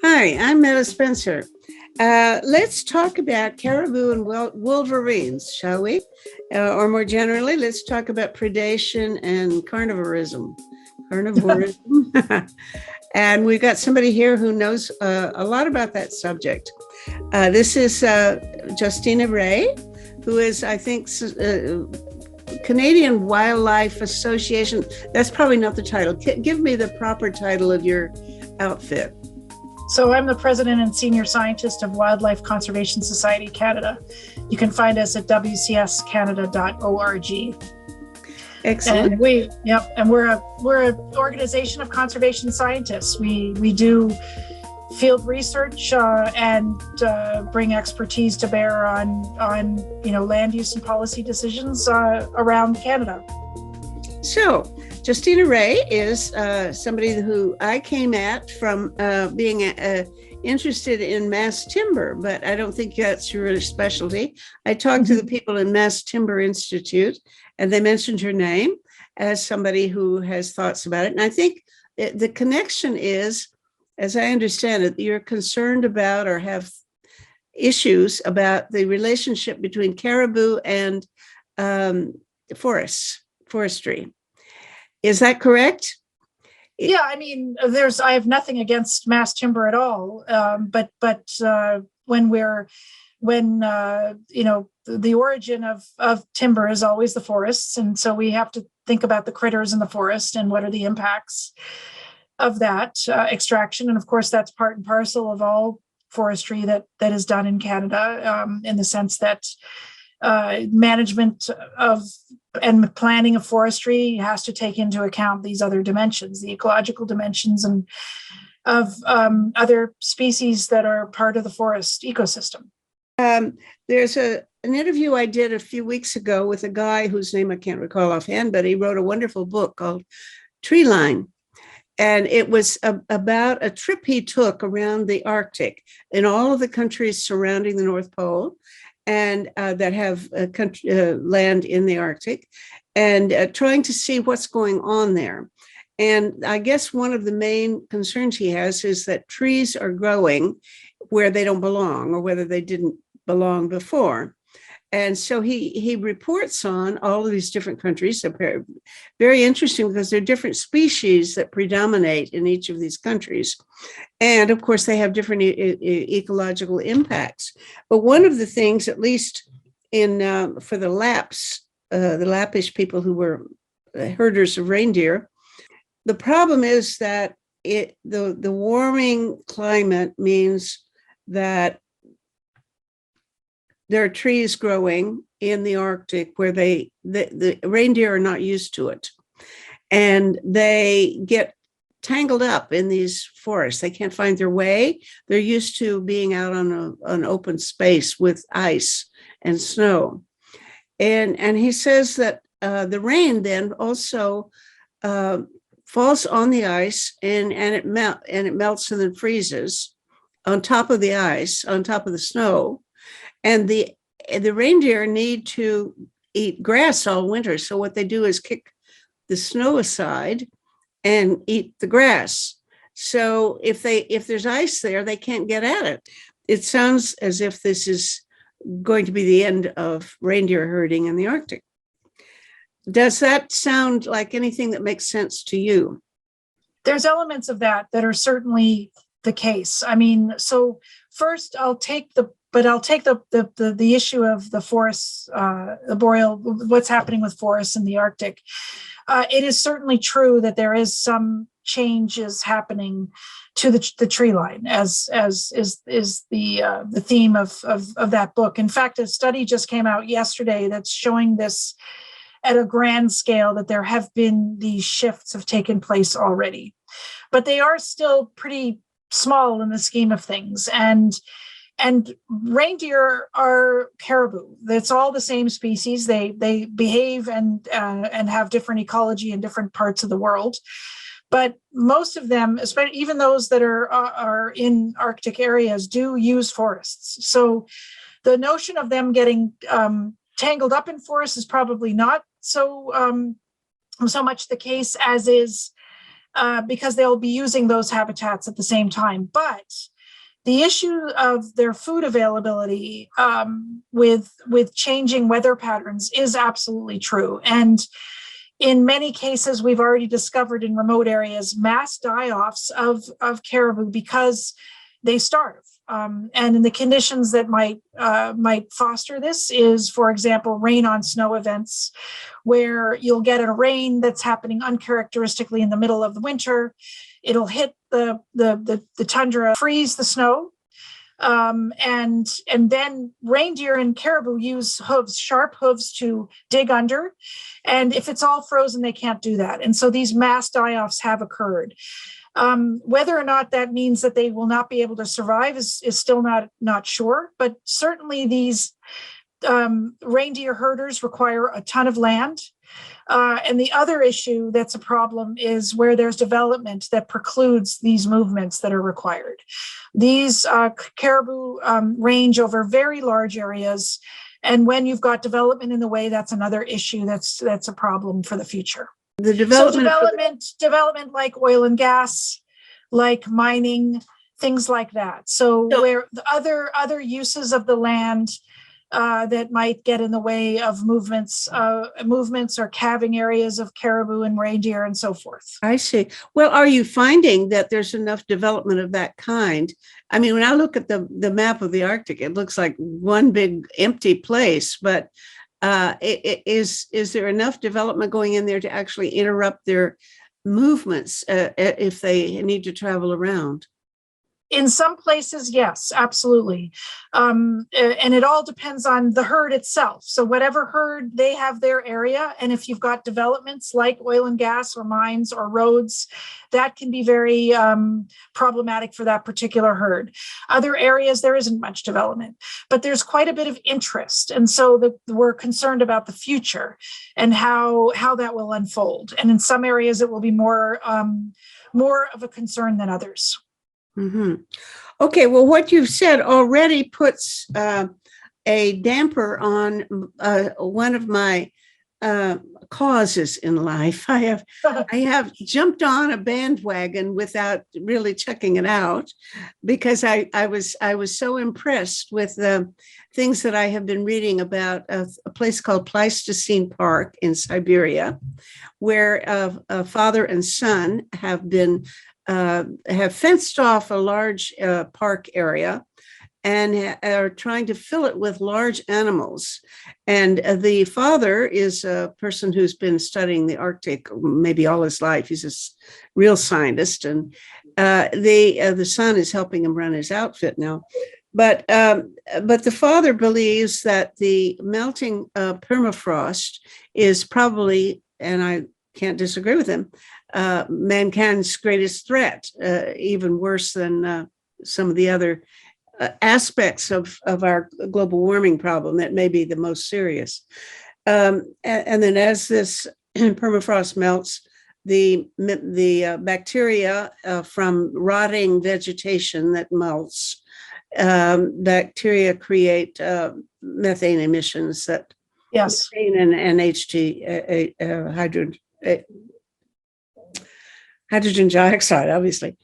Hi, I'm Meta Spencer. Let's talk about caribou and wolverines, shall we? Or more generally, let's talk about predation and carnivorism. Carnivorism. And we've got somebody here who knows a lot about that subject. This is Justina Ray, who is, I think, Canadian Wildlife Association. That's probably not the title. Give me the proper title of your outfit. So I'm the president and senior scientist of Wildlife Conservation Society Canada. You can find us at wcscanada.org. Excellent. And we're an organization of conservation scientists. We do field research and bring expertise to bear on land use and policy decisions around Canada. So, Justina Ray is somebody who I came at from being interested in mass timber, but I don't think that's your specialty. I talked to the people in Mass Timber Institute, and they mentioned your name as somebody who has thoughts about it. And I think the connection is, as I understand it, you're concerned about or have issues about the relationship between caribou and forestry. Is that correct? Yeah, I mean, I have nothing against mass timber at all. But when the origin of timber is always the forests, and so we have to think about the critters in the forest and what are the impacts of that extraction. And of course, that's part and parcel of all forestry that is done in Canada, in the sense that management of and planning of forestry has to take into account these other dimensions, the ecological dimensions and of other species that are part of the forest ecosystem. There's an interview I did a few weeks ago with a guy whose name I can't recall offhand, but he wrote a wonderful book called Tree Line. And it was about a trip he took around the Arctic in all of the countries surrounding the North Pole and that have land in the Arctic, and trying to see what's going on there. And I guess one of the main concerns he has is that trees are growing where they don't belong, or whether they didn't belong before. And so he reports on all of these different countries. They're very interesting because they're different species that predominate in each of these countries. And of course, they have different ecological impacts. But one of the things, at least for the Lappish people who were herders of reindeer, the problem is that the warming climate means that there are trees growing in the Arctic where the reindeer are not used to it. And they get tangled up in these forests. They can't find their way. They're used to being out on an open space with ice and snow. And he says that the rain then also falls on the ice and it melts and then freezes on top of the ice, on top of the snow. And the reindeer need to eat grass all winter. So what they do is kick the snow aside and eat the grass. So if there's ice there, they can't get at it. It sounds as if this is going to be the end of reindeer herding in the Arctic. Does that sound like anything that makes sense to you? There's elements of that are certainly the case. I mean, so first I'll take the issue of the forests, the boreal, what's happening with forests in the Arctic. It is certainly true that there is some changes happening to the tree line, as is the theme of that book. In fact, a study just came out yesterday that's showing this at a grand scale, that there have been these shifts have taken place already, but they are still pretty small in the scheme of things. And reindeer are caribou. It's all the same species. They behave and have different ecology in different parts of the world. But most of them, especially even those that are in Arctic areas, do use forests. So the notion of them getting tangled up in forests is probably not so much the case as is because they'll be using those habitats at the same time. But the issue of their food availability with changing weather patterns is absolutely true. And in many cases, we've already discovered in remote areas mass die-offs of caribou because they starve. And in the conditions that might foster this is, for example, rain on snow events, where you'll get a rain that's happening uncharacteristically in the middle of the winter. It'll hit the tundra, freeze the snow, and then reindeer and caribou use sharp hooves to dig under. And if it's all frozen, they can't do that. And so these mass die-offs have occurred. Whether or not that means that they will not be able to survive is still not sure. But certainly these reindeer herders require a ton of land. And the other issue that's a problem is where there's development that precludes these movements that are required. These caribou range over very large areas. And when you've got development in the way, that's another issue that's a problem for the future. The development like oil and gas, like mining, things like that. So where the other uses of the land that might get in the way of movements or calving areas of caribou and reindeer and so forth. I see. Well, are you finding that there's enough development of that kind? I mean, when I look at the map of the Arctic, it looks like one big empty place, but is there enough development going in there to actually interrupt their movements if they need to travel around? In some places, yes, absolutely. And it all depends on the herd itself. So whatever herd, they have their area. And if you've got developments like oil and gas or mines or roads, that can be very problematic for that particular herd. Other areas, there isn't much development, but there's quite a bit of interest. And so we're concerned about the future and how that will unfold. And in some areas, it will be more of a concern than others. Mm-hmm. Okay, well, what you've said already puts a damper on one of my causes in life. I have jumped on a bandwagon without really checking it out because I was so impressed with the things that I have been reading about a place called Pleistocene Park in Siberia, where a father and son have fenced off a large park area and are trying to fill it with large animals. And the father is a person who's been studying the Arctic maybe all his life. He's a real scientist, and the son is helping him run his outfit now. But the father believes that the melting permafrost is probably, and I can't disagree with him, mankind's greatest threat, even worse than some of the other aspects of our global warming problem that may be the most serious. And then as this permafrost melts, the bacteria from rotting vegetation that melts, bacteria create methane emissions that methane and hydrogen dioxide, obviously.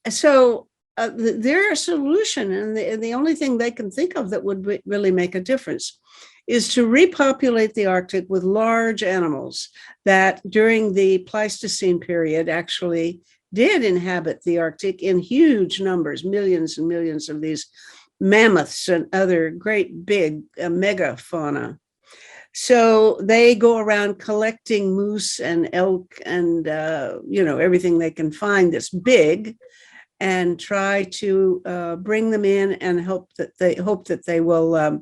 So their solution, and the only thing they can think of that would really make a difference, is to repopulate the Arctic with large animals that during the Pleistocene period actually did inhabit the Arctic in huge numbers, millions and millions of these mammoths and other great big megafauna. So they go around collecting moose and elk and everything they can find that's big, and try to bring them in and hope that they will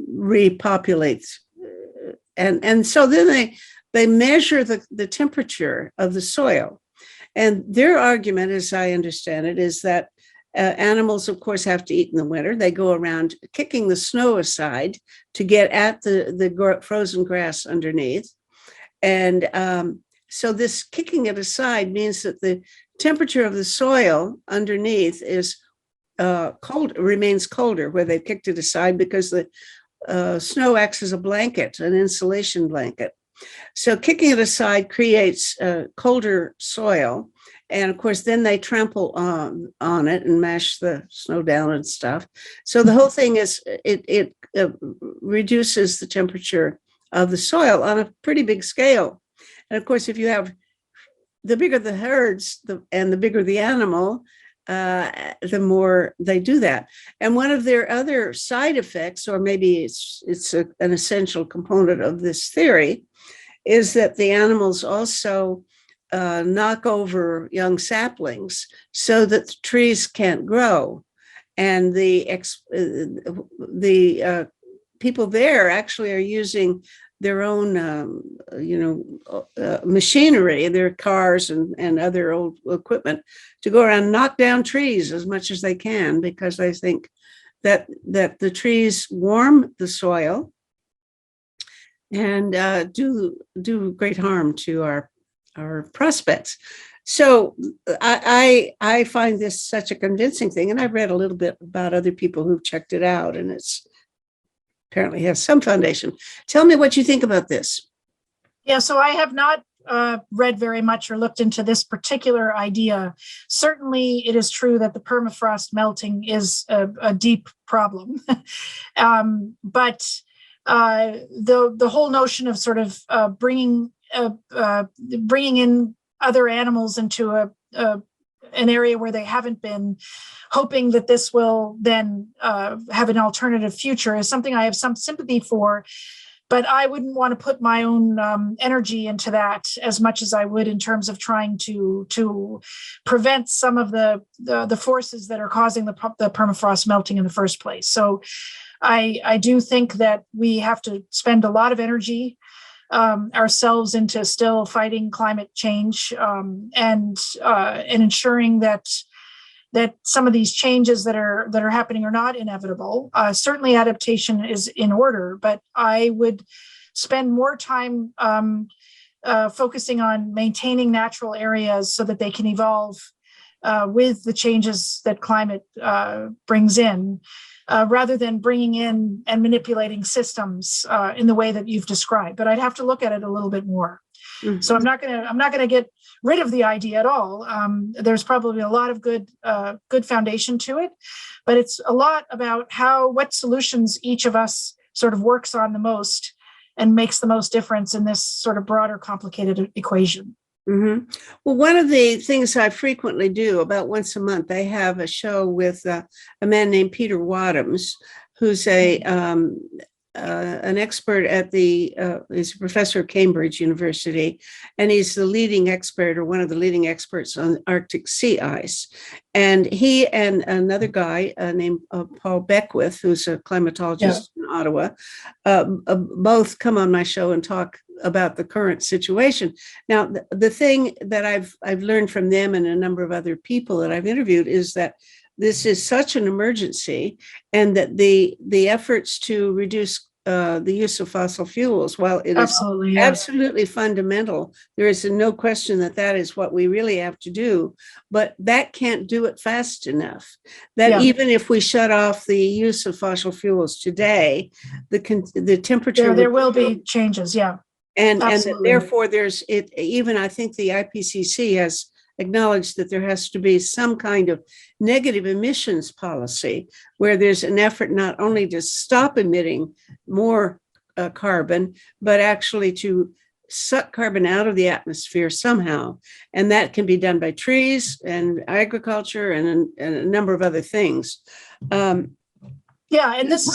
repopulate. And so then they measure the temperature of the soil. And their argument, as I understand it, is that animals, of course, have to eat in the winter. They go around kicking the snow aside to get at the frozen grass underneath. And so this kicking it aside means that the temperature of the soil underneath is remains colder where they've kicked it aside, because the snow acts as a blanket, an insulation blanket. So kicking it aside creates colder soil. And of course, then they trample on it and mash the snow down and stuff. So the whole thing is it reduces the temperature of the soil on a pretty big scale. And of course, if you have the bigger the herds and the bigger the animal, the more they do that. And one of their other side effects, or maybe it's an essential component of this theory, is that the animals also knock over young saplings so that the trees can't grow. And the people there actually are using their own, machinery, their cars and other old equipment to go around and knock down trees as much as they can, because they think that the trees warm the soil and do great harm to our prospects. So I find this such a convincing thing, and I've read a little bit about other people who've checked it out, and it's apparently has some foundation. Tell me what you think about this. Yeah, so I have not read very much or looked into this particular idea. Certainly, it is true that the permafrost melting is a deep problem, but the whole notion of sort of bringing in other animals into an area where they haven't been, hoping that this will then have an alternative future, is something I have some sympathy for. But I wouldn't want to put my own energy into that as much as I would in terms of trying to prevent some of the forces that are causing the permafrost melting in the first place. So I do think that we have to spend a lot of energy ourselves into still fighting climate change and ensuring that some of these changes that are happening are not inevitable. Certainly adaptation is in order, but I would spend more time focusing on maintaining natural areas so that they can evolve with the changes that climate brings in, rather than bringing in and manipulating systems in the way that you've described. But I'd have to look at it a little bit more. Mm-hmm. So I'm not gonna get rid of the idea at all. There's probably a lot of good foundation to it, but it's a lot about what solutions each of us sort of works on the most and makes the most difference in this sort of broader, complicated equation. Mm-hmm. Well, one of the things I frequently do, about once a month, I have a show with a man named Peter Wadhams, who's an expert at he's a professor at Cambridge University, and he's the leading expert, or one of the leading experts, on Arctic sea ice. And he and another guy named Paul Beckwith, who's a climatologist in Ottawa, both come on my show and talk about the current situation. Now, the thing that I've learned from them and a number of other people that I've interviewed is that this is such an emergency, and that the efforts to reduce the use of fossil fuels, while it is absolutely fundamental, there is no question that is what we really have to do, but that can't do it fast enough. That even if we shut off the use of fossil fuels today, the temperature there will be changes. And therefore there's it. Even I think the IPCC has acknowledged that there has to be some kind of negative emissions policy where there's an effort not only to stop emitting more carbon, but actually to suck carbon out of the atmosphere somehow. And that can be done by trees and agriculture and a number of other things. And this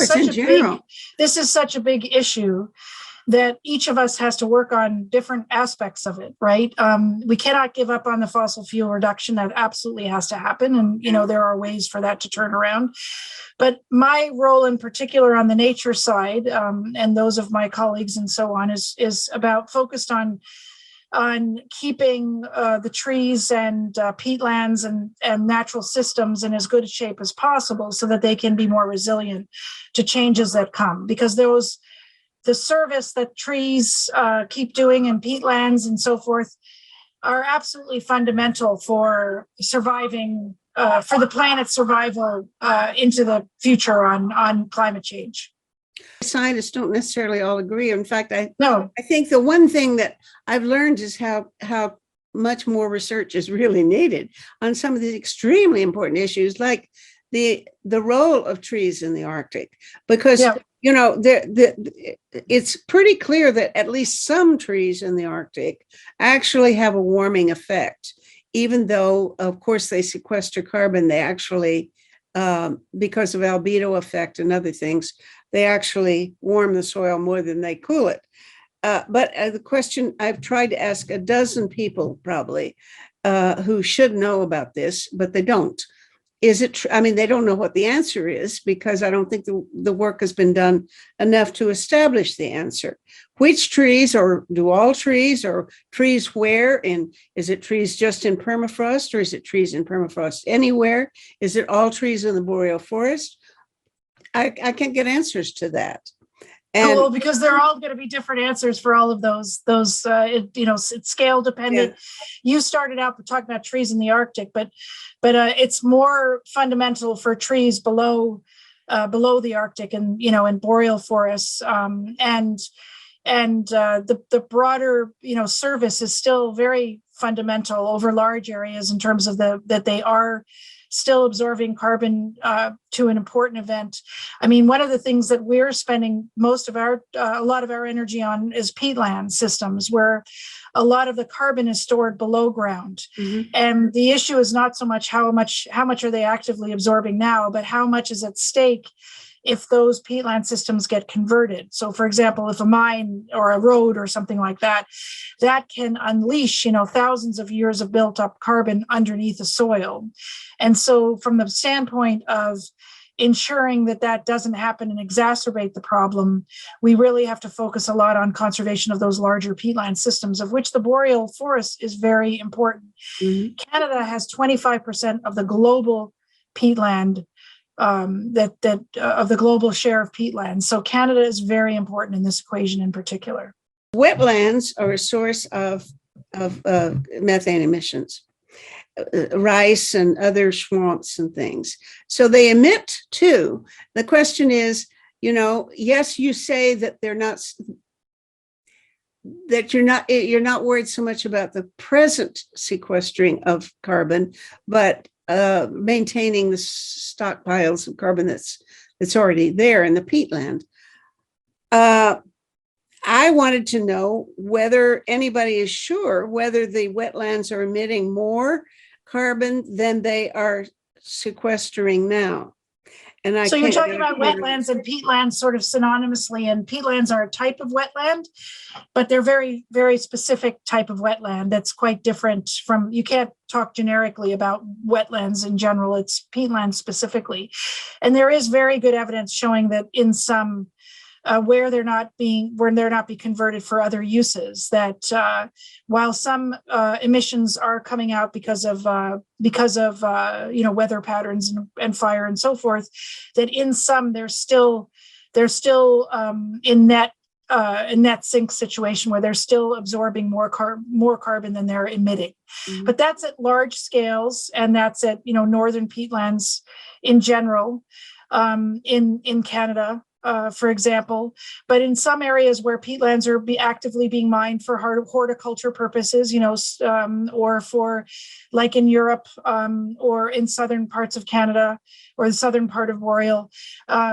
is such a big issue that each of us has to work on different aspects of it, right? We cannot give up on the fossil fuel reduction. That absolutely has to happen. And, there are ways for that to turn around. But my role in particular on the nature side, and those of my colleagues and so on, is about focused on keeping the trees and peatlands and natural systems in as good a shape as possible so that they can be more resilient to changes that come. Because the service that trees keep doing and peatlands and so forth are absolutely fundamental for surviving, for the planet's survival into the future on climate change. Scientists don't necessarily all agree. In fact, No, I think the one thing that I've learned is how much more research is really needed on some of these extremely important issues, like the role of trees in the Arctic, because yeah. it's pretty clear that at least some trees in the Arctic actually have a warming effect, even though, of course, they sequester carbon. They actually, because of albedo effect and other things, they actually warm the soil more than they cool it. But the question I've tried to ask a dozen people probably who should know about this, but they don't. Is it? I mean, they don't know what the answer is because I don't think the work has been done enough to establish the answer. Which trees, or do all trees, or trees where? And is it trees just in permafrost, or is it trees in permafrost anywhere? Is it all trees in the boreal forest? I can't get answers to that. And well, because they're all going to be different answers for all of those. It's scale dependent. Yeah. You started out talking about trees in the Arctic, but it's more fundamental for trees below the Arctic and in boreal forests. And the broader service is still very fundamental over large areas in terms of that they are still absorbing carbon to an important event. I mean, one of the things that we're spending a lot of our energy on is peatland systems, where a lot of the carbon is stored below ground. Mm-hmm. And the issue is not so much how much are they actively absorbing now, but how much is at stake if those peatland systems get converted. So, for example, if a mine or a road or something like that can unleash, thousands of years of built up carbon underneath the soil. And so from the standpoint of ensuring that doesn't happen and exacerbate the problem, we really have to focus a lot on conservation of those larger peatland systems, of which the boreal forest is very important. Mm-hmm. Canada has 25% of the global peatland, of the global share of peatland. So Canada is very important in this equation in particular. Wetlands are a source of methane emissions, rice and other swamps and things. So they emit too. The question is, yes, you say that you're not worried so much about the present sequestering of carbon, but maintaining the stockpiles of carbon that's already there in the peatland. I wanted to know whether anybody is sure whether the wetlands are emitting more carbon than they are sequestering now. And so you're talking about wetlands and peatlands sort of synonymously, and peatlands are a type of wetland, but they're very, very specific type of wetland that's quite different from, you can't talk generically about wetlands in general, it's peatlands specifically. And there is very good evidence showing that in some where they're not being converted for other uses, that while some emissions are coming out because of weather patterns and fire and so forth, that in some they're still in net sink situation where they're still absorbing more carbon than they're emitting. Mm-hmm. But that's at large scales, and that's at northern peatlands in general, in Canada. For example, but in some areas where peatlands are actively being mined for horticulture purposes, or for, like in Europe, or in southern parts of Canada, or the southern part of boreal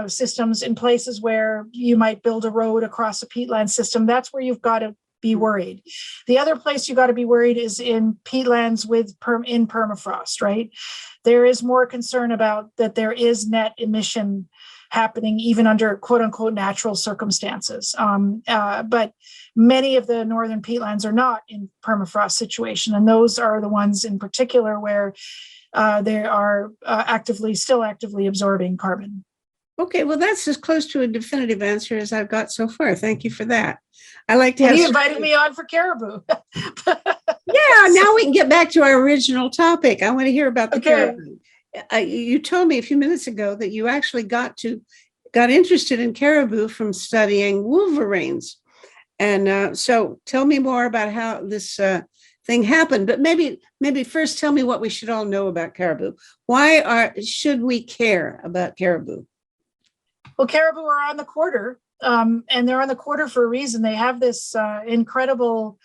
systems, in places where you might build a road across a peatland system, that's where you've got to be worried. The other place you got to be worried is in peatlands in permafrost, right? There is more concern about that there is net emission happening even under quote unquote natural circumstances. But many of the northern peatlands are not in permafrost situation. And those are the ones in particular where they are still actively absorbing carbon. Okay, well, that's as close to a definitive answer as I've got so far. Thank you for that. I like to have. You invited me on for Caribou. Yeah, now we can get back to our original topic. I want to hear about the Caribou. You told me a few minutes ago that you actually got interested in caribou from studying wolverines, and so tell me more about how this thing happened. But maybe first tell me what we should all know about caribou. Why should we care about caribou? Well, caribou are on the quarter, and they're on the quarter for a reason. They have this incredible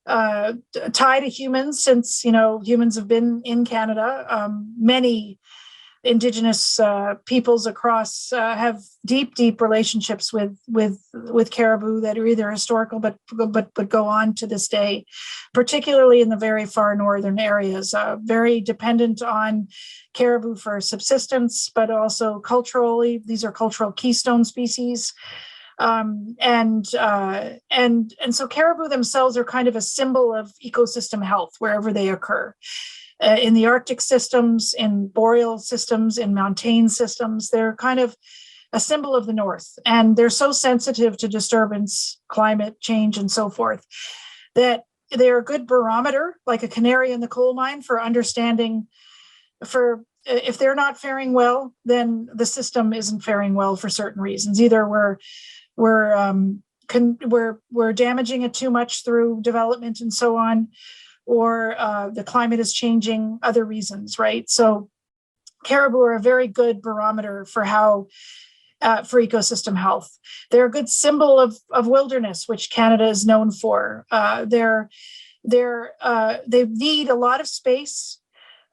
tie to humans since, humans have been in Canada. Many Indigenous peoples across have deep relationships with caribou that are either historical but go on to this day, particularly in the very far northern areas. Very dependent on caribou for subsistence, but also culturally, these are cultural keystone species. And so caribou themselves are kind of a symbol of ecosystem health wherever they occur. In the Arctic systems, in boreal systems, in montane systems, they're kind of a symbol of the North. And they're so sensitive to disturbance, climate change, and so forth, that they're a good barometer, like a canary in the coal mine, for understanding, for if they're not faring well, then the system isn't faring well for certain reasons. Either we're damaging it too much through development and so on, or the climate is changing, other reasons, right? So caribou are a very good barometer for how, for ecosystem health. They're a good symbol of wilderness, which Canada is known for. They need a lot of space.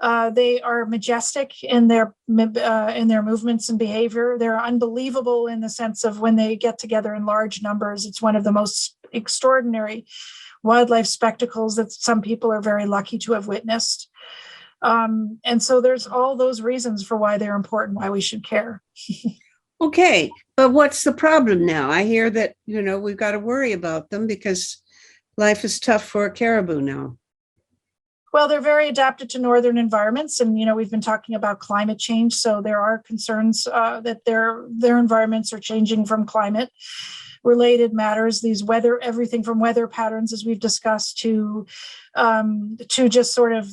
They are majestic in their movements and behavior. They're unbelievable in the sense of when they get together in large numbers. It's one of the most extraordinary wildlife spectacles that some people are very lucky to have witnessed. And so there's all those reasons for why they're important, why we should care. Okay, but what's the problem now? I hear that, we've got to worry about them because life is tough for a caribou now. Well, they're very adapted to northern environments, and we've been talking about climate change, so there are concerns that their environments are changing from climate-related matters. These everything from weather patterns, as we've discussed, to just sort of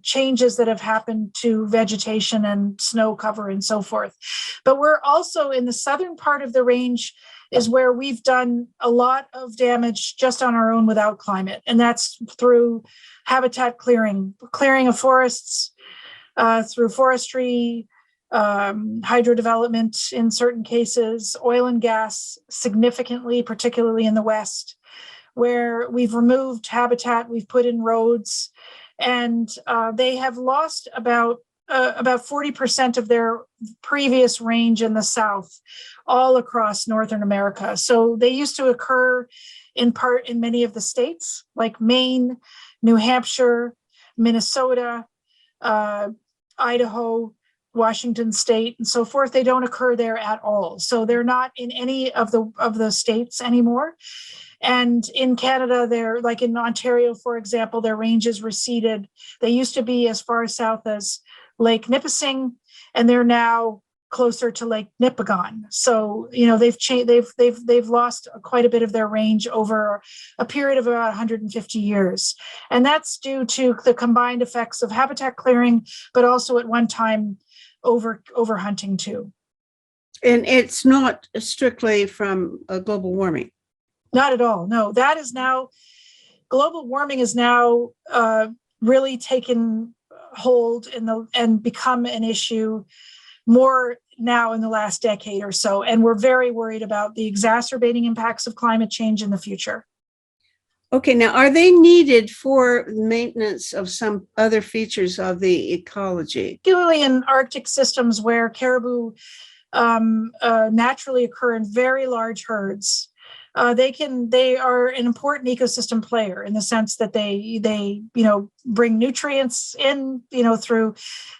changes that have happened to vegetation and snow cover and so forth. But we're also in the southern part of the range is where we've done a lot of damage just on our own without climate, and that's through habitat clearing of forests, through forestry, hydro development in certain cases, oil and gas significantly, particularly in the West, where we've removed habitat, we've put in roads, and they have lost about 40% of their previous range in the South, all across Northern America. So they used to occur in part in many of the states like Maine, New Hampshire, Minnesota, Idaho, Washington State, and so forth. They don't occur there at all. So they're not in any of the states anymore. And in Canada, they're like in Ontario, for example, their ranges receded. They used to be as far south as Lake Nipissing, and they're now closer to Lake Nipigon. So they've lost quite a bit of their range over a period of about 150 years, and that's due to the combined effects of habitat clearing, but also at one time over hunting too. And it's not strictly from global warming. Not at all. No, that is now global warming is now really taken hold and become an issue more now in the last decade or so. And we're very worried about the exacerbating impacts of climate change in the future. Okay, now are they needed for maintenance of some other features of the ecology? Particularly in Arctic systems where caribou naturally occur in very large herds. They are an important ecosystem player in the sense that they bring nutrients in, through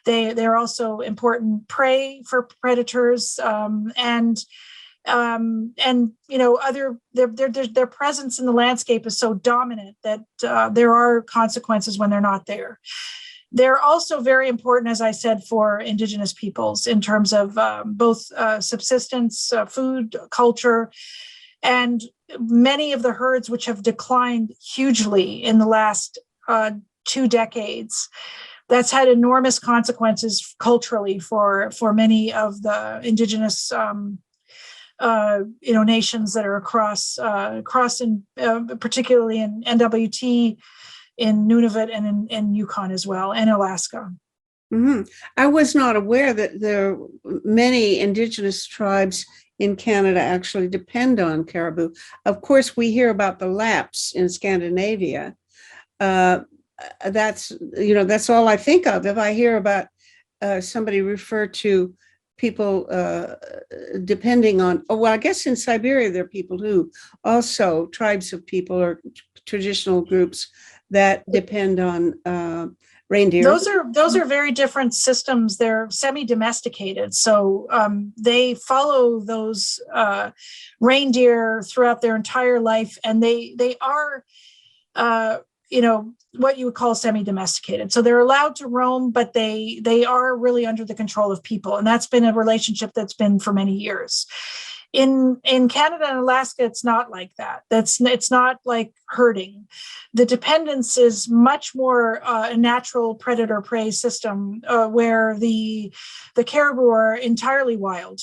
they're also important prey for predators, and their presence in the landscape is so dominant that there are consequences when they're not there. They're also very important, as I said, for Indigenous peoples in terms of both subsistence, food, culture. And many of the herds which have declined hugely in the last 2 decades, that's had enormous consequences culturally for many of the Indigenous nations that are across particularly in NWT, in Nunavut, and in Yukon as well, and Alaska. I was not aware that there many indigenous tribes in Canada actually depend on caribou. Of course, we hear about the Lapps in Scandinavia. Uh, that's that's all I think of if I hear about somebody refer to people depending on. Oh, well, I guess in Siberia there are people who also tribes of people or traditional groups that depend on reindeer. Those are very different systems. They're semi-domesticated, so they follow those reindeer throughout their entire life, and they are what you would call semi-domesticated. So they're allowed to roam, but they are really under the control of people, and that's been a relationship that's been for many years. In Canada and Alaska, it's not like that. It's not like herding. The dependence is much more a natural predator-prey system where the caribou are entirely wild,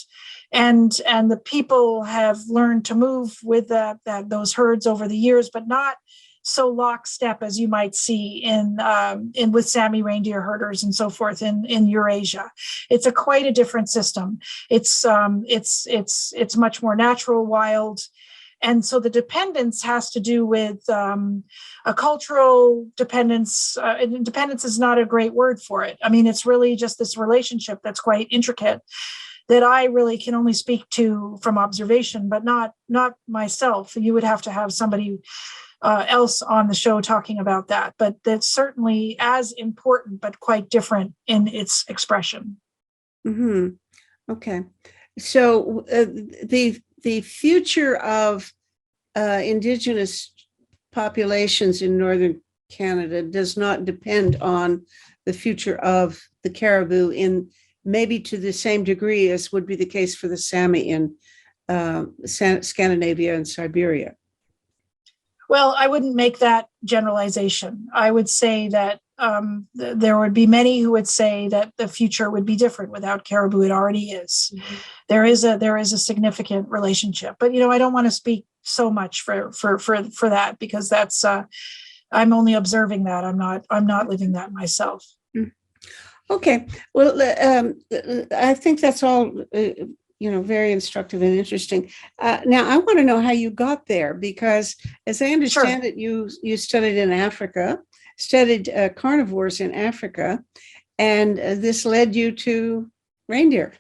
and the people have learned to move with those herds over the years, but not so lockstep as you might see in with Sami reindeer herders and so forth in Eurasia. It's quite a different system. It's much more natural, wild, and so the dependence has to do with a cultural dependence. Dependence is not a great word for it. I mean, it's really just this relationship that's quite intricate that I really can only speak to from observation, but not myself. You would have to have somebody else on the show talking about that, but that's certainly as important, but quite different in its expression. Okay, so the future of Indigenous populations in northern Canada does not depend on the future of the caribou in maybe to the same degree as would be the case for the Sami in Scandinavia and Siberia. Well, I wouldn't make that generalization. I would say that there would be many who would say that the future would be different without caribou. It already is. Mm-hmm. There is a significant relationship, but I don't want to speak so much for that, because that's I'm only observing that. I'm not living that myself. Okay. Well, I think that's all. Very instructive and interesting. Now, I want to know how you got there, because as I understand it, you studied in Africa, studied carnivores in Africa, and this led you to reindeer.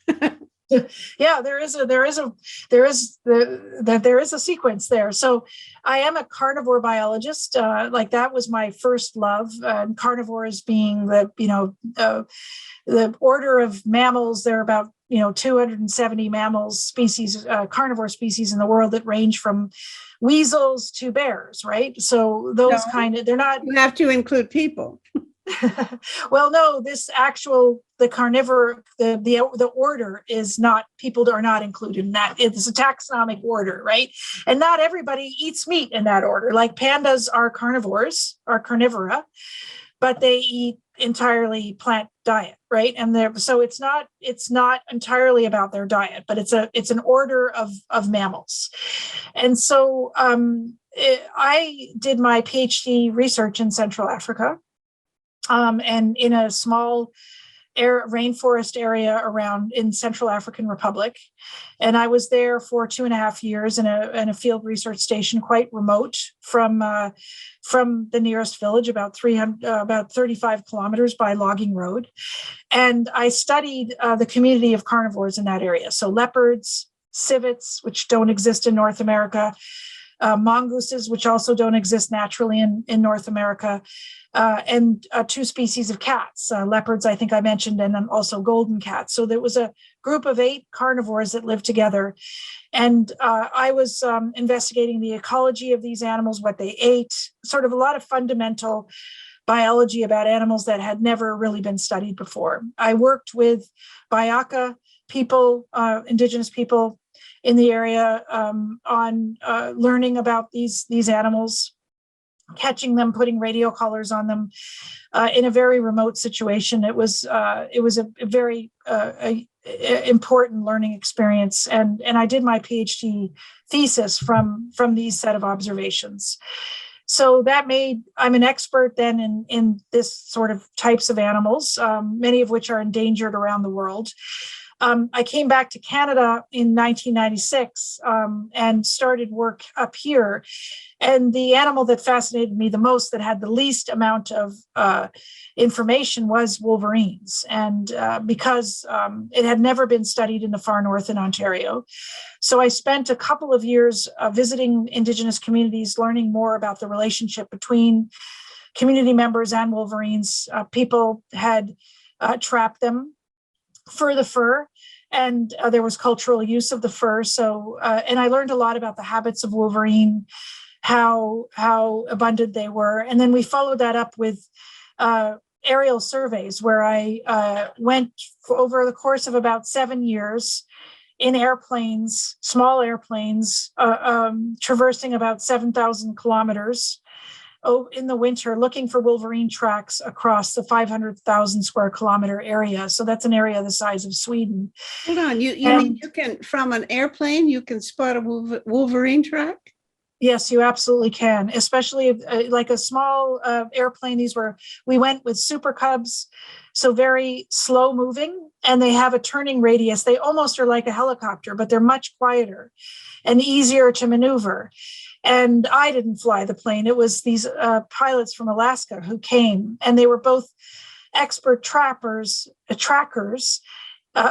Yeah, there is a sequence there. So I am a carnivore biologist. Like that was my first love. Carnivores being the order of mammals. There are about 270 species, carnivore species in the world that range from weasels to bears, right? So those they're not. You have to include people. Well, no, the carnivore, the order is not, people are not included in that. It's a taxonomic order, right? And not everybody eats meat in that order. Like pandas are carnivora, but they eat entirely plant diet, right? And so it's not entirely about their diet, but it's an order of mammals. And so I did my PhD research in Central Africa. And in a small rainforest area in Central African Republic. And I was there for 2.5 years in a field research station, quite remote from the nearest village, about 35 kilometers by logging road. And I studied the community of carnivores in that area. So leopards, civets, which don't exist in North America, mongooses, which also don't exist naturally in North America, and 2 species of cats, leopards, I think I mentioned, and then also golden cats. So there was a group of 8 carnivores that lived together. And I was investigating the ecology of these animals, what they ate, sort of a lot of fundamental biology about animals that had never really been studied before. I worked with Bayaka people, indigenous people in the area, on learning about these animals, catching them, putting radio collars on them in a very remote situation. It was a very important learning experience, and I did my PhD thesis from these set of observations. So I'm an expert then in this sort of types of animals, many of which are endangered around the world. I came back to Canada in 1996 and started work up here. And the animal that fascinated me the most, that had the least amount of information, was wolverines. And because it had never been studied in the far north in Ontario. So I spent a couple of years visiting Indigenous communities, learning more about the relationship between community members and wolverines. People had trapped them for the fur, and there was cultural use of the fur. So, and I learned a lot about the habits of wolverine, how abundant they were, and then we followed that up with aerial surveys, where I went over the course of about 7 years in airplanes, small airplanes, traversing about 7,000 kilometers in the winter, looking for wolverine tracks across the 500,000 square kilometer area. So that's an area the size of Sweden. Hold on, you mean you can, from an airplane, you can spot a wolverine track? Yes, you absolutely can, especially like a small airplane. We went with Super Cubs, so very slow moving, and they have a turning radius. They almost are like a helicopter, but they're much quieter and easier to maneuver. And I didn't fly the plane. It was these pilots from Alaska who came, and they were both expert trackers.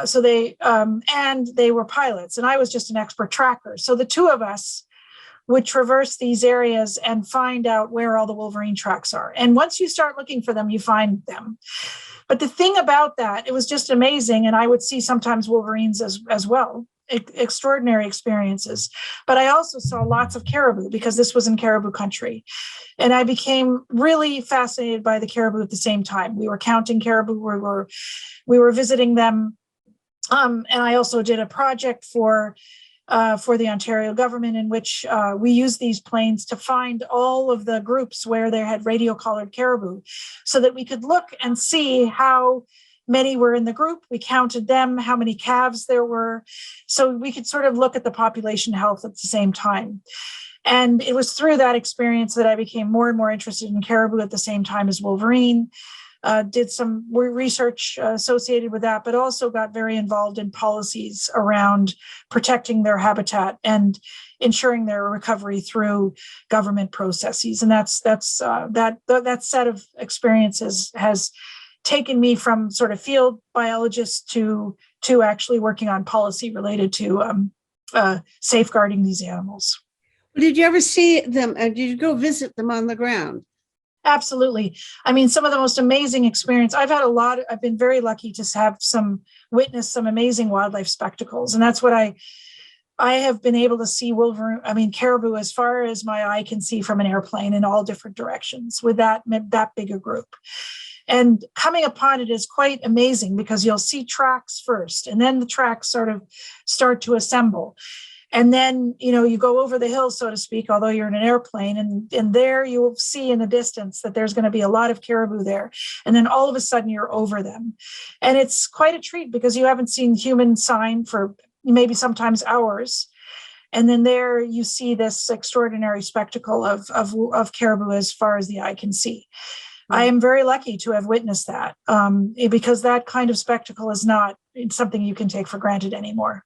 So they were pilots, and I was just an expert tracker. So the two of us would traverse these areas and find out where all the wolverine tracks are. And once you start looking for them, you find them. But the thing about that, it was just amazing. And I would see sometimes wolverines as well, extraordinary experiences. But I also saw lots of caribou, because this was in caribou country. And I became really fascinated by the caribou at the same time. We were counting caribou, we were visiting them. And I also did a project for the Ontario government, in which we used these planes to find all of the groups where they had radio-collared caribou, so that we could look and see how many were in the group. We counted them, how many calves there were, so we could sort of look at the population health at the same time. And it was through that experience that I became more and more interested in caribou at the same time as wolverine. Did some research associated with that, but also got very involved in policies around protecting their habitat and ensuring their recovery through government processes. And that set of experiences has taken me from sort of field biologist to actually working on policy related to safeguarding these animals. Did you ever see them? Did you go visit them on the ground? Absolutely. I mean, some of the most amazing experience. I've been very lucky to witness some amazing wildlife spectacles. And that's what I have been able to see caribou as far as my eye can see from an airplane in all different directions with that bigger group. And coming upon it is quite amazing, because you'll see tracks first, and then the tracks sort of start to assemble. And then, you go over the hill, so to speak, although you're in an airplane, and there you will see in the distance that there's going to be a lot of caribou there. And then all of a sudden you're over them. And it's quite a treat, because you haven't seen human sign for maybe sometimes hours. And then there you see this extraordinary spectacle of caribou as far as the eye can see. I am very lucky to have witnessed that, because that kind of spectacle is not something you can take for granted anymore.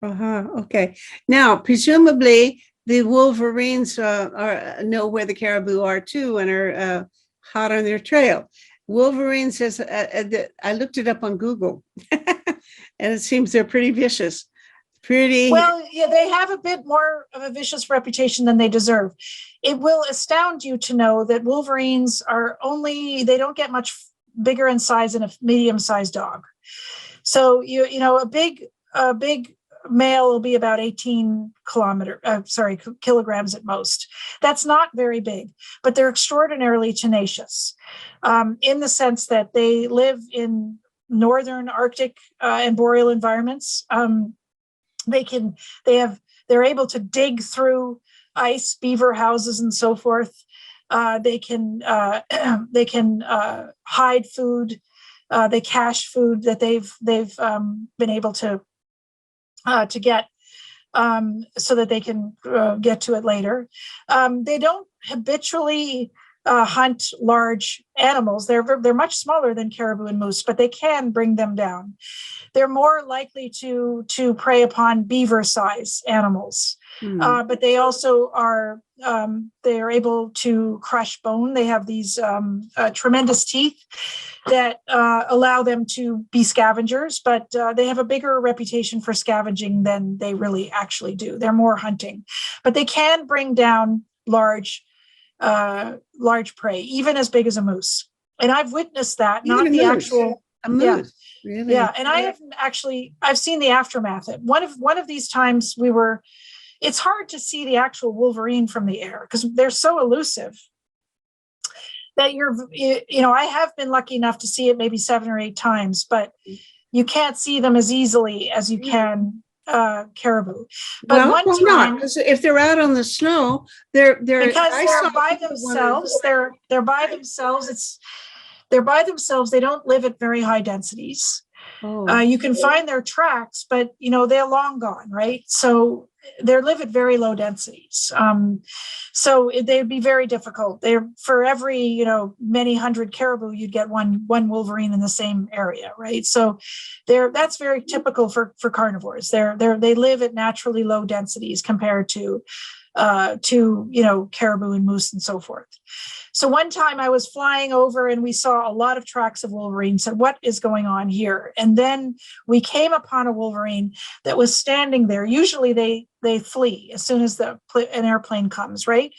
Okay. Now, presumably, the wolverines know where the caribou are too, and are hot on their trail. Wolverines, I looked it up on Google, and it seems they're pretty vicious. Well, yeah, they have a bit more of a vicious reputation than they deserve. It will astound you to know that wolverines they don't get much bigger in size than a medium-sized dog. So a big male will be about 18 kilograms at most. That's not very big, but they're extraordinarily tenacious, in the sense that they live in northern Arctic and boreal environments. They're able to dig through ice, beaver houses, and so forth. They can hide food. They cache food that they've been able to get. so that they can get to it later. They don't habitually hunt large animals. They're much smaller than caribou and moose, but they can bring them down. They're more likely to prey upon beaver size animals. But they also are they are able to crush bone. They have these tremendous teeth that allow them to be scavengers, but they have a bigger reputation for scavenging than they really actually do. They're more hunting, but they can bring down large prey, even as big as a moose. And I've witnessed that, Even not the actual a moose. Yeah. Really? Yeah, and I haven't actually. I've seen the aftermath. One of these times we were. It's hard to see the actual wolverine from the air because they're so elusive that I have been lucky enough to see it maybe 7 or 8 times, but you can't see them as easily as you can caribou. But well, one well, time, not because if they're out on the snow, they're because I they're saw by people themselves. They're by themselves. They're by themselves. They don't live at very high densities. Oh. You can find their tracks, but they're long gone, right? So they live at very low densities. So they'd be very difficult. They're for every many hundred caribou, you'd get one wolverine in the same area, right? So that's very typical for carnivores. They live at naturally low densities compared to caribou and moose and so forth. So one time I was flying over and we saw a lot of tracks of wolverines. Said, what is going on here? And then we came upon a wolverine that was standing there. Usually they flee as soon as an airplane comes, right?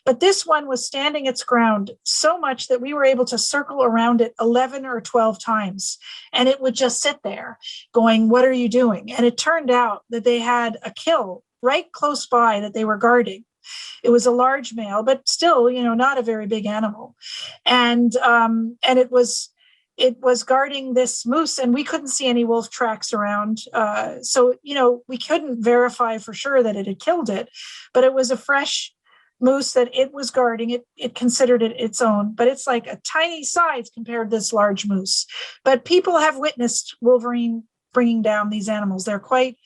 But this one was standing its ground so much that we were able to circle around it 11 or 12 times. And it would just sit there going, what are you doing? And it turned out that they had a kill right close by that they were guarding. It was a large male, but still, not a very big animal. And it was guarding this moose, and we couldn't see any wolf tracks around. So we couldn't verify for sure that it had killed it, but it was a fresh moose that it was guarding. It considered it its own, but it's like a tiny size compared to this large moose. But people have witnessed wolverine bringing down these animals. They're quite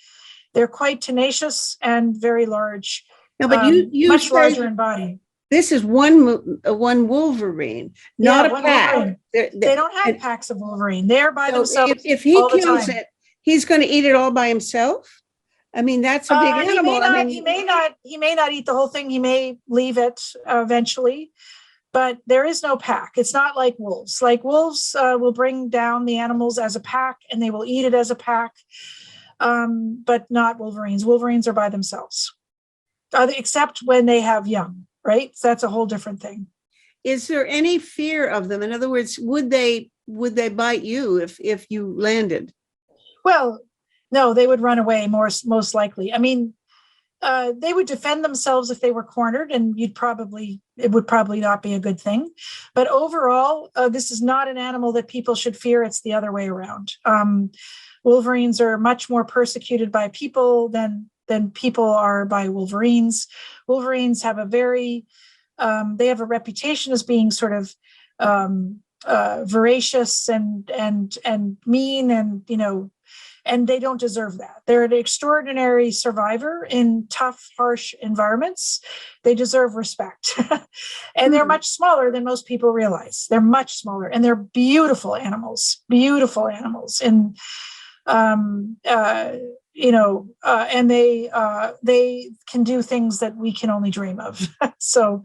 tenacious and very large. No, but you much larger in body. This is one wolverine, not a pack. Wolverine. They don't have packs of wolverine. They're by themselves. If he kills it, he's going to eat it all by himself. I mean, that's a big animal. He may not eat the whole thing. He may leave it eventually, but there is no pack. It's not like wolves. Like wolves will bring down the animals as a pack, and they will eat it as a pack. But not wolverines. Wolverines are by themselves, except when they have young, right? So that's a whole different thing. Is there any fear of them? In other words, would they bite you if you landed? Well, no, they would run away most likely. I mean, they would defend themselves if they were cornered, and it would probably not be a good thing. But overall, this is not an animal that people should fear. It's the other way around. Wolverines are much more persecuted by people than people are by wolverines. Wolverines have they have a reputation as being sort of voracious and mean, and they don't deserve that. They're an extraordinary survivor in tough, harsh environments. They deserve respect. And they're much smaller than most people realize. They're much smaller, and they're beautiful animals. And and they can do things that we can only dream of. So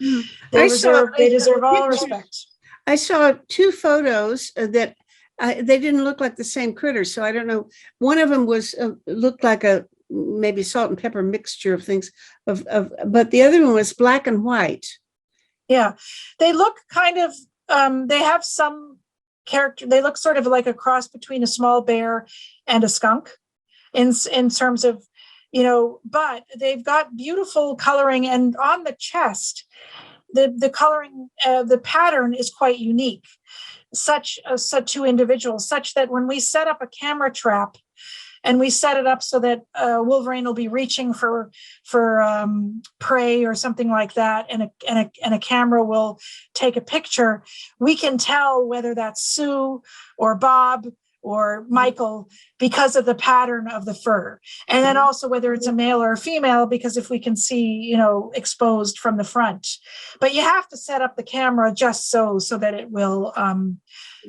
they deserve all respect. I saw 2 photos that they didn't look like the same critter, so I don't know. One of them looked like a maybe salt and pepper mixture of things, but the other one was black and white. Yeah, they look kind of. They have some character. They look sort of like a cross between a small bear and a skunk, in terms of, but they've got beautiful coloring, and on the chest, the coloring, the pattern is quite unique. Such 2 individuals, such that when we set up a camera trap, and we set it up so that wolverine will be reaching for prey or something like that, and a camera will take a picture, we can tell whether that's Sue or Bob or Michael because of the pattern of the fur. And then also whether it's a male or a female, because if we can see, exposed from the front. But you have to set up the camera just so that it will,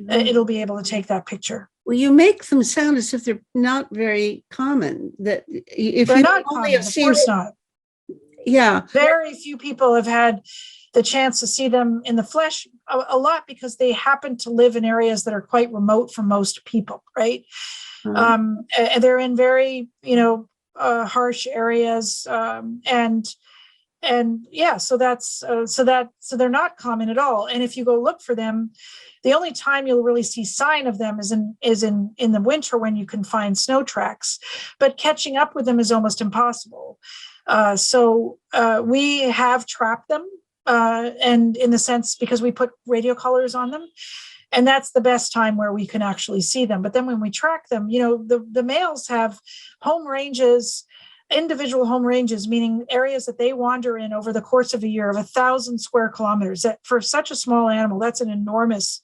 it'll be able to take that picture. Well, you make them sound as if they're not very common. That if they're you not only common, have of seen, course not. Yeah, very few people have had the chance to see them in the flesh, a lot because they happen to live in areas that are quite remote from most people, right? And they're in very, harsh areas, and yeah, so they're not common at all. And if you go look for them, the only time you'll really see sign of them is in the winter when you can find snow tracks, but catching up with them is almost impossible. So we have trapped them, and in the sense because we put radio collars on them, and that's the best time where we can actually see them. But then when we track them, the males have home ranges, individual home ranges, meaning areas that they wander in over the course of a year of 1,000 square kilometers. That for such a small animal, that's an enormous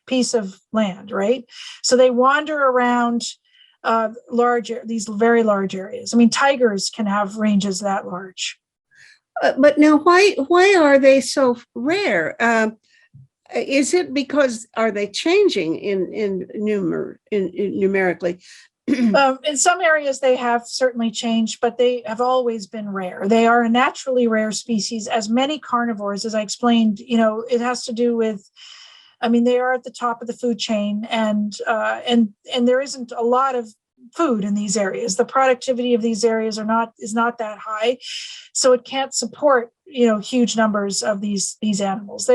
piece of land, right? So they wander around these very large areas. I mean, tigers can have ranges that large. But now, why are they so rare? Is it because are they changing numerically? In some areas, they have certainly changed, but they have always been rare. They are a naturally rare species, as many carnivores, as I explained. It has to do with. I mean, they are at the top of the food chain, and there isn't a lot of food in these areas. The productivity of these areas is not that high, so it can't support huge numbers of these animals.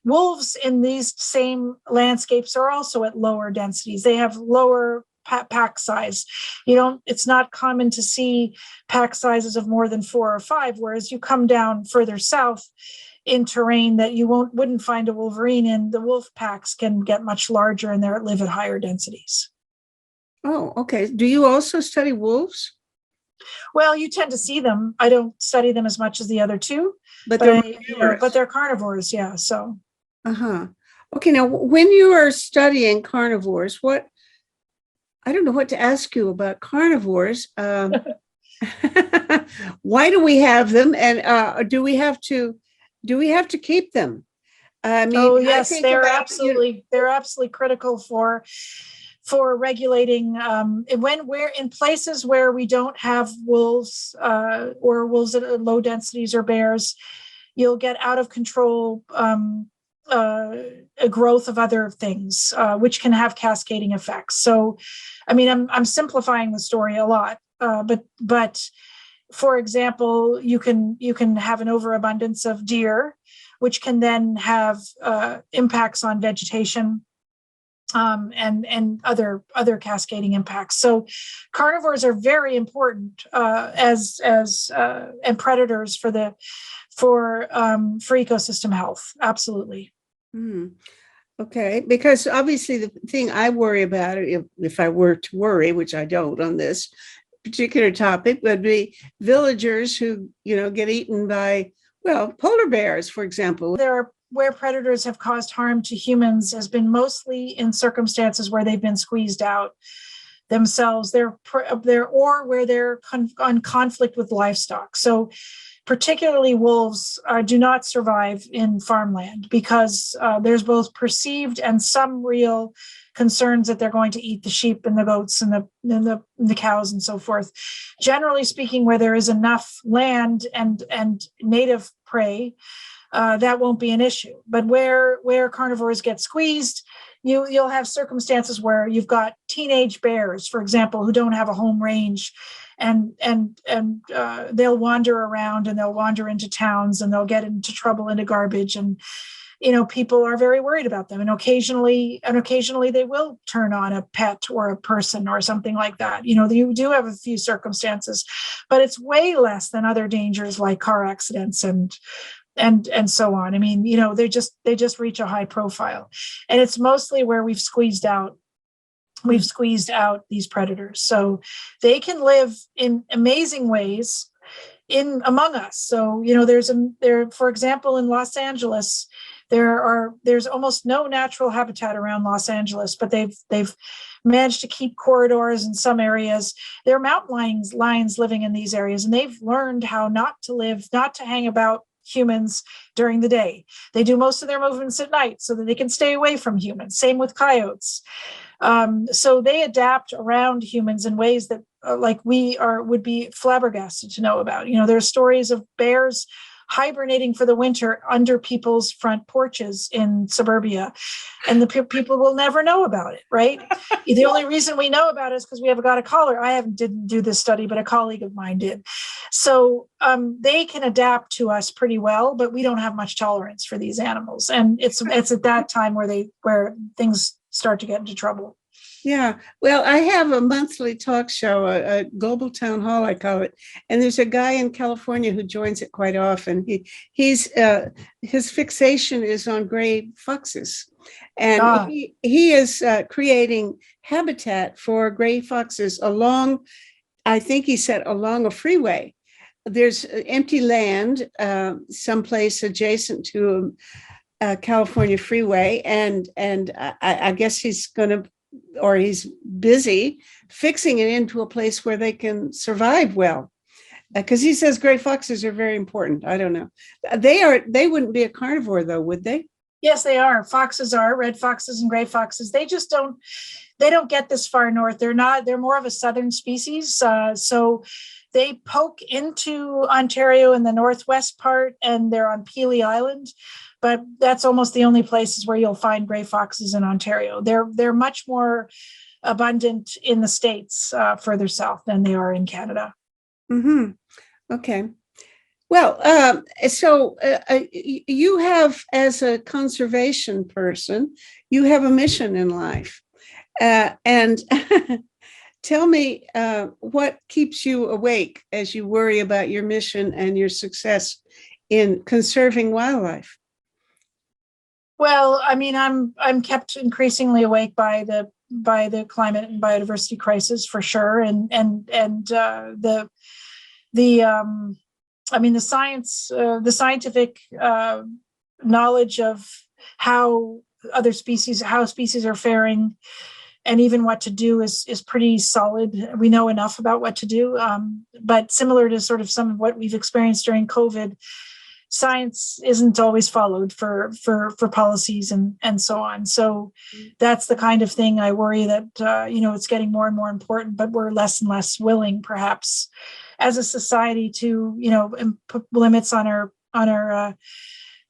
Wolves in these same landscapes are also at lower densities. They have lower pack size. It's not common to see pack sizes of more than 4 or 5, whereas you come down further south in terrain that you wouldn't find a wolverine in, the wolf packs can get much larger and they live at higher densities. Oh, okay. Do you also study wolves? Well, you tend to see them. I don't study them as much as the other two, but they're carnivores. Yeah. So. Okay. Now, when you are studying carnivores, I don't know what to ask you about carnivores. Why do we have them, and do we have to keep them? I mean, oh yes, they're absolutely critical for regulating. When we're in places where we don't have wolves, or wolves at low densities, or bears, you'll get out of control a growth of other things, which can have cascading effects. So, I mean, I'm simplifying the story a lot, but for example, you can have an overabundance of deer, which can then have impacts on vegetation, and other cascading impacts. So carnivores are very important as and predators for ecosystem health. Absolutely. Okay, because obviously the thing I worry about, if I were to worry, which I don't on this particular topic, would be villagers who get eaten by polar bears, for example. Where predators have caused harm to humans has been mostly in circumstances where they've been squeezed out themselves. Or where they're on conflict with livestock. So particularly wolves do not survive in farmland because there's both perceived and some real concerns that they're going to eat the sheep and the goats and the cows and so forth. Generally speaking, where there is enough land and native prey, that won't be an issue. But where carnivores get squeezed, you'll have circumstances where you've got teenage bears, for example, who don't have a home range, and they'll wander around and they'll wander into towns and they'll get into trouble, into garbage, and people are very worried about them. And occasionally they will turn on a pet or a person or something like that. You do have a few circumstances, but it's way less than other dangers like car accidents and so on. I mean, they just reach a high profile, and it's mostly where we've squeezed out these predators. So they can live in amazing ways among us. So, for example, in Los Angeles, There's almost no natural habitat around Los Angeles, but they've managed to keep corridors in some areas. There are mountain lions living in these areas, and they've learned how not to hang about humans during the day. They do most of their movements at night so that they can stay away from humans. Same with coyotes. So they adapt around humans in ways that like would be flabbergasted to know about. There's stories of bears hibernating for the winter under people's front porches in suburbia, and the people will never know about it, right? The only reason we know about it is because we have got a caller. Didn't do this study, but a colleague of mine did. So they can adapt to us pretty well, but we don't have much tolerance for these animals, and it's at that time where things start to get into trouble. Yeah. Well, I have a monthly talk show, a global town hall, I call it. And there's a guy in California who joins it quite often. His fixation is on gray foxes. And he is creating habitat for gray foxes along, I think he said, along a freeway. There's empty land someplace adjacent to a California freeway. And I guess he's busy fixing it into a place where they can survive well. Because he says gray foxes are very important. I don't know. They wouldn't be a carnivore though, would they? Yes, they are. Foxes are red foxes and gray foxes. They don't get this far north. They're more of a southern species. So they poke into Ontario in the northwest part, and they're on Pelee Island. But that's almost the only places where you'll find gray foxes in Ontario. They're much more abundant in the States further south than they are in Canada. Mm-hmm. Okay. Well, so you have, as a conservation person, you have a mission in life. And tell me what keeps you awake as you worry about your mission and your success in conserving wildlife. Well, I mean, I'm kept increasingly awake by the climate and biodiversity crisis for sure, and the scientific knowledge of how species are faring, and even what to do is pretty solid. We know enough about what to do, but similar to sort of some of what we've experienced during COVID, science isn't always followed for policies and so on. So that's the kind of thing I worry that, it's getting more and more important, but we're less and less willing, perhaps, as a society to, put limits on our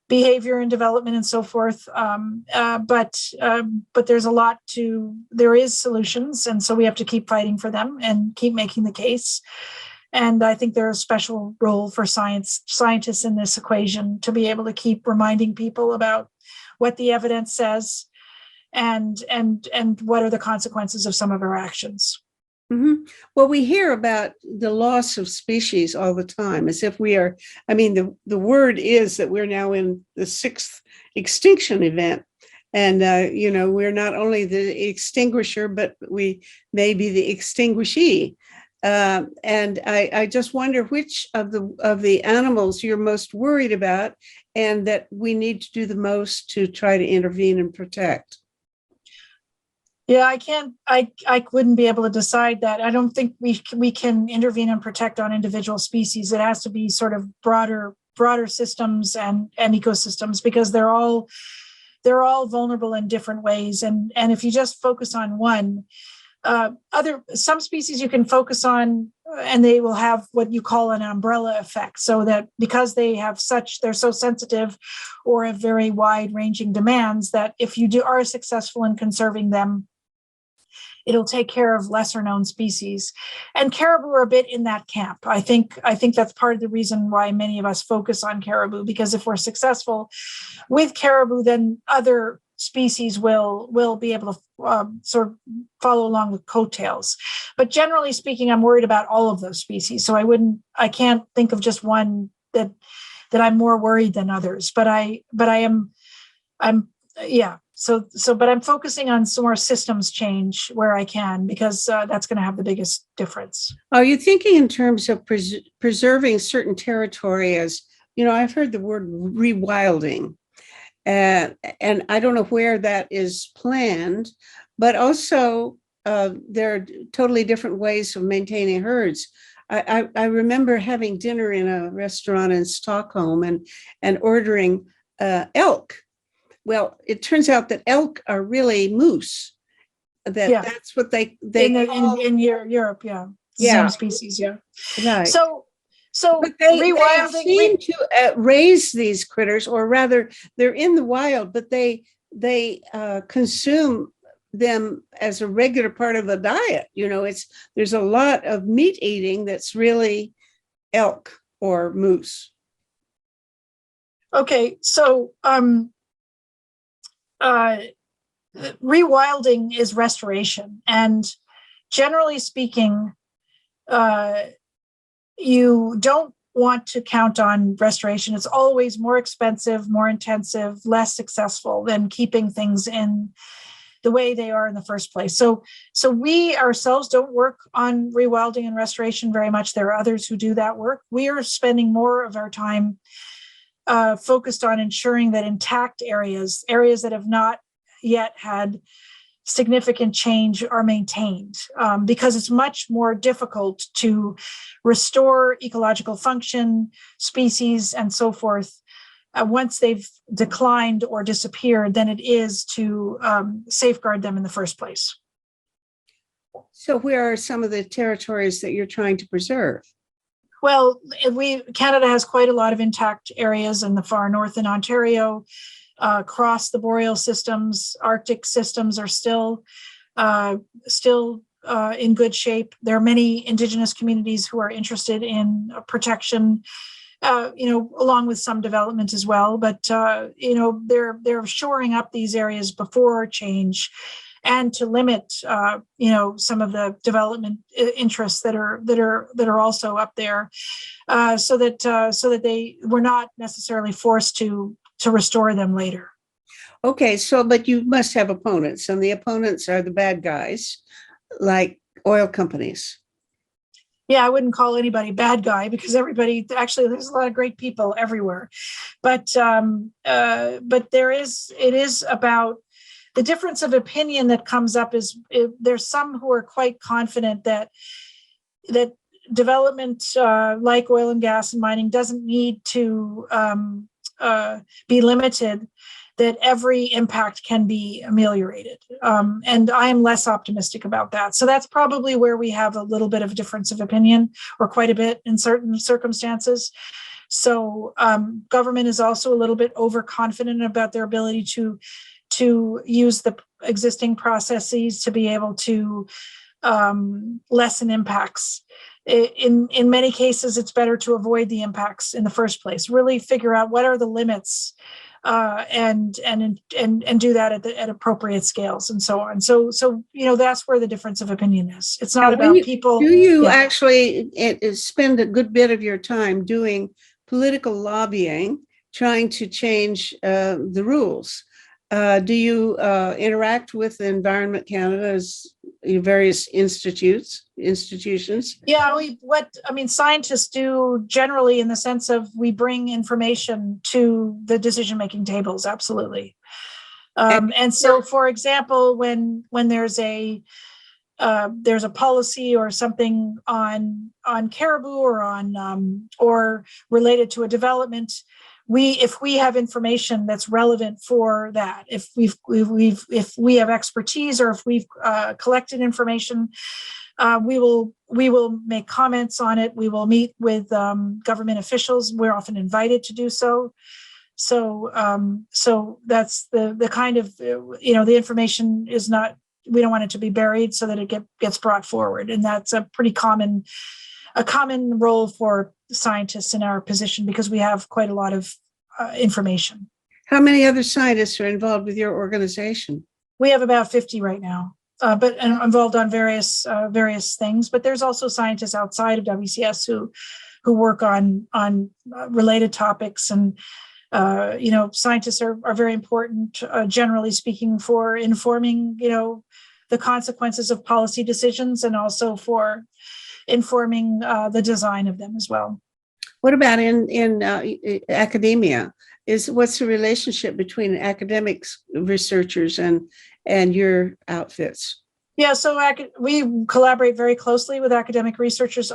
behavior and development and so forth. But there is solutions. And so we have to keep fighting for them and keep making the case. And I think there's a special role for scientists in this equation to be able to keep reminding people about what the evidence says and what are the consequences of some of our actions. Mm-hmm. Well, we hear about the loss of species all the time, as if we are, the word is that we're now in the 6th extinction event. And, we're not only the extinguisher, but we may be the extinguishee. And I just wonder which of the animals you're most worried about and that we need to do the most to try to intervene and protect. Yeah, I wouldn't be able to decide that. I don't think we can intervene and protect on individual species. It has to be sort of broader systems and ecosystems, because they're all vulnerable in different ways. And if you just focus on one, some species you can focus on, and they will have what you call an umbrella effect, so that because they're so sensitive or have very wide ranging demands, that if you are successful in conserving them, it'll take care of lesser known species. And caribou are a bit in that camp. I think that's part of the reason why many of us focus on caribou, because if we're successful with caribou, then other species will be able to sort of follow along with coattails. But generally speaking, I'm worried about all of those species. So I can't think of just one that I'm more worried than others. But I'm focusing on some more systems change where I can, because that's going to have the biggest difference. Are you thinking in terms of preserving certain territory as, I've heard the word rewilding. And I don't know where that is planned, but also there are totally different ways of maintaining herds. I remember having dinner in a restaurant in Stockholm and ordering elk. Well, it turns out that elk are really moose. Yeah. That's what they in Europe, yeah. Yeah. Same species, yeah. Right. So But they rewilding. seem to raise these critters, or rather, they're in the wild, but they consume them as a regular part of the diet. You know, there's a lot of meat eating that's really elk or moose. Okay, so rewilding is restoration, and generally speaking, you don't want to count on restoration. It's always more expensive, more intensive, less successful than keeping things in the way they are in the first place. So we ourselves don't work on rewilding and restoration very much. There are others who do that work. We are spending more of our time focused on ensuring that intact areas that have not yet had significant change are maintained, because it's much more difficult to restore ecological function, species, and so forth once they've declined or disappeared than it is to safeguard them in the first place. So where are some of the territories that you're trying to preserve? Well, Canada has quite a lot of intact areas in the far north in Ontario. Across the boreal systems, Arctic systems are still in good shape. There are many Indigenous communities who are interested in protection, along with some development as well. But they're shoring up these areas before change, and to limit some of the development interests that are also up there, so that they were not necessarily forced to restore them later. Okay, but you must have opponents, and the opponents are the bad guys, like oil companies. Yeah, I wouldn't call anybody bad guy, because everybody, actually, there's a lot of great people everywhere. But it is about the difference of opinion that comes up. There's some who are quite confident that development, like oil and gas and mining, doesn't need to be limited, that every impact can be ameliorated. And I am less optimistic about that. So that's probably where we have a little bit of difference of opinion, or quite a bit in certain circumstances. So government is also a little bit overconfident about their ability to use the existing processes to be able to lessen impacts. In many cases, it's better to avoid the impacts in the first place. Really figure out what are the limits, and do that at appropriate scales, and so on. So that's where the difference of opinion is. It's not about people. Do you actually spend a good bit of your time doing political lobbying, trying to change the rules? Do you interact with Environment Canada's various institutions? Yeah, scientists do generally, in the sense of we bring information to the decision-making tables. Absolutely. And so, for example, when there's a policy or something on caribou, or related to a development, if we have information that's relevant for that, if we have expertise, or if we've collected information, we will make comments on it. We will meet with government officials. We're often invited to do so. So that's the kind of, the information is not, we don't want it to be buried, so that it gets brought forward. And that's a pretty common role for scientists in our position, because we have quite a lot of information. How many other scientists are involved with your organization? We have about 50 right now, but involved on various things. But there's also scientists outside of WCS who work on related topics. And scientists are very important, generally speaking, for informing the consequences of policy decisions, and also for informing the design of them as well. What about in academia? What's the relationship between academics, researchers, and your outfits? Yeah, so we collaborate very closely with academic researchers.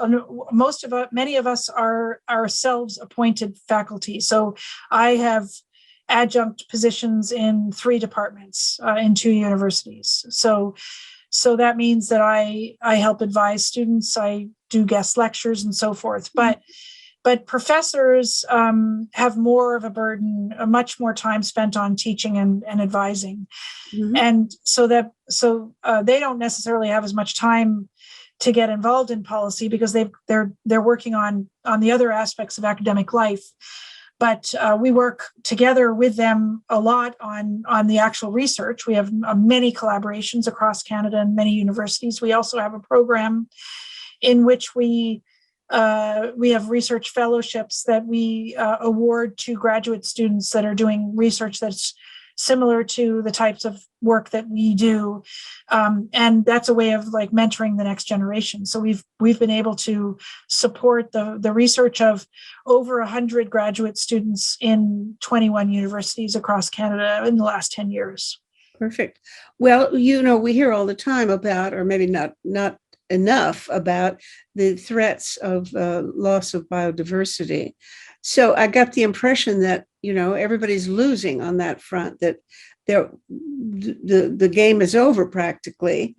Many of us are ourselves appointed faculty. So I have adjunct positions in 3 departments in 2 universities. So that means that I help advise students, I do guest lectures and so forth. But professors have more of a burden, much more time spent on teaching and advising. Mm-hmm. And so they don't necessarily have as much time to get involved in policy because they're working on the other aspects of academic life. But we work together with them a lot on the actual research. We have many collaborations across Canada and many universities. We also have a program in which we have research fellowships that we award to graduate students that are doing research that's similar to the types of work that we do. And that's a way of like mentoring the next generation. So we've been able to support the research of over 100 graduate students in 21 universities across Canada in the last 10 years. Perfect. Well, we hear all the time about, or maybe not enough about, the threats of loss of biodiversity. So I got the impression that everybody's losing on that front, that the game is over practically.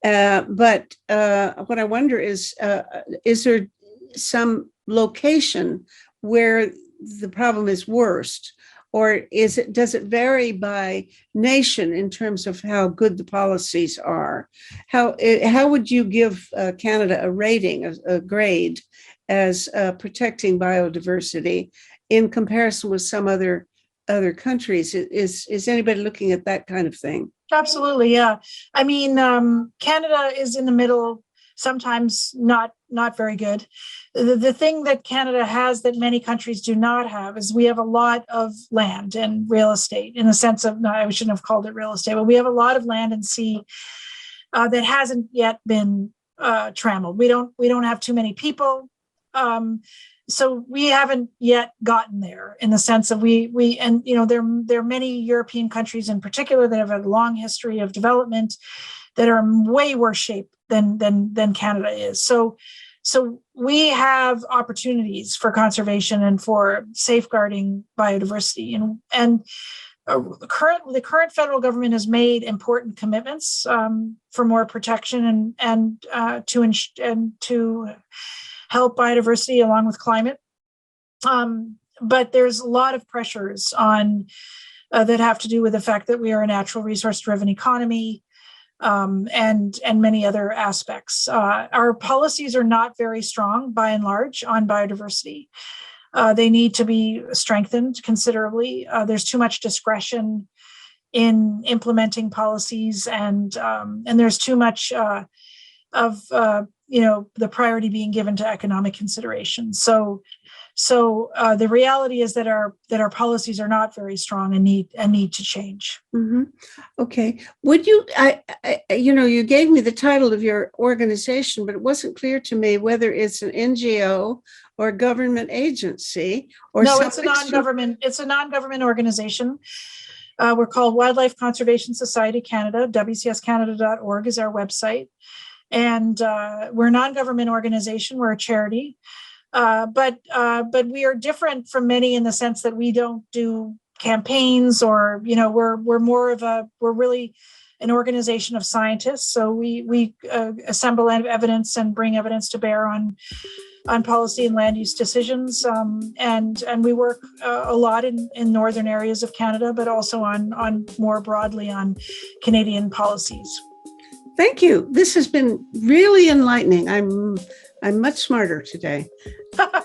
But what I wonder is there some location where the problem is worst? Or does it vary by nation in terms of how good the policies are? How would you give Canada a rating, a grade, as protecting biodiversity in comparison with some other countries? Is anybody looking at that kind of thing? Absolutely, yeah. I mean, Canada is in the middle, sometimes not very good. The thing that Canada has that many countries do not have is we have a lot of land and real estate, in the sense of, no, I shouldn't have called it real estate, but we have a lot of land and sea that hasn't yet been trammeled. We don't have too many people. So we haven't yet gotten there, in the sense of there are many European countries in particular that have a long history of development that are in way worse shape than Canada is. So we have opportunities for conservation and for safeguarding biodiversity, and the current federal government has made important commitments for more protection and to help biodiversity along with climate. But there's a lot of pressures on that have to do with the fact that we are a natural resource-driven economy, and many other aspects. Our policies are not very strong, by and large, on biodiversity. They need to be strengthened considerably. There's too much discretion in implementing policies, and there's too much of the priority being given to economic considerations. So the reality is that our policies are not very strong and need to change. Mm-hmm. Okay. Would you? You gave me the title of your organization, but it wasn't clear to me whether it's an NGO or a government agency or no. It's a non-government. It's a non-government organization. We're called Wildlife Conservation Society Canada. WCSCanada.org is our website, and we're a non-government organization. We're a charity. But we are different from many in the sense that we don't do campaigns, or we're really an organization of scientists. So we assemble evidence and bring evidence to bear on policy and land use decisions, and we work a lot in northern areas of Canada, but also on more broadly on Canadian policies. Thank you. This has been really enlightening. I'm much smarter today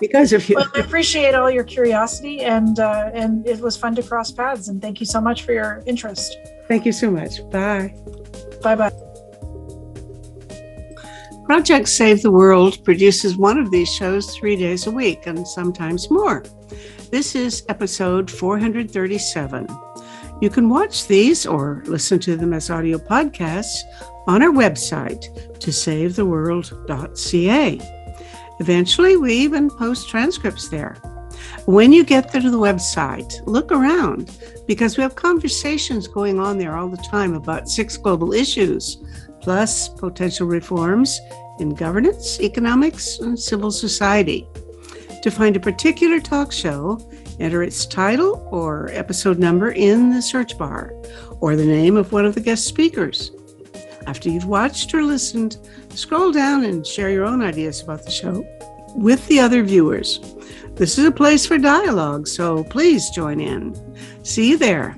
because of you. Well, I appreciate all your curiosity, and it was fun to cross paths. And thank you so much for your interest. Thank you so much. Bye. Bye-bye. Project Save the World produces one of these shows 3 days a week, and sometimes more. This is episode 437. You can watch these or listen to them as audio podcasts on our website, tosavetheworld.ca. Eventually, we even post transcripts there. When you get there to the website, look around because we have conversations going on there all the time about 6 global issues, plus potential reforms in governance, economics, and civil society. To find a particular talk show, enter its title or episode number in the search bar, or the name of one of the guest speakers. After you've watched or listened, scroll down and share your own ideas about the show with the other viewers. This is a place for dialogue, so please join in. See you there.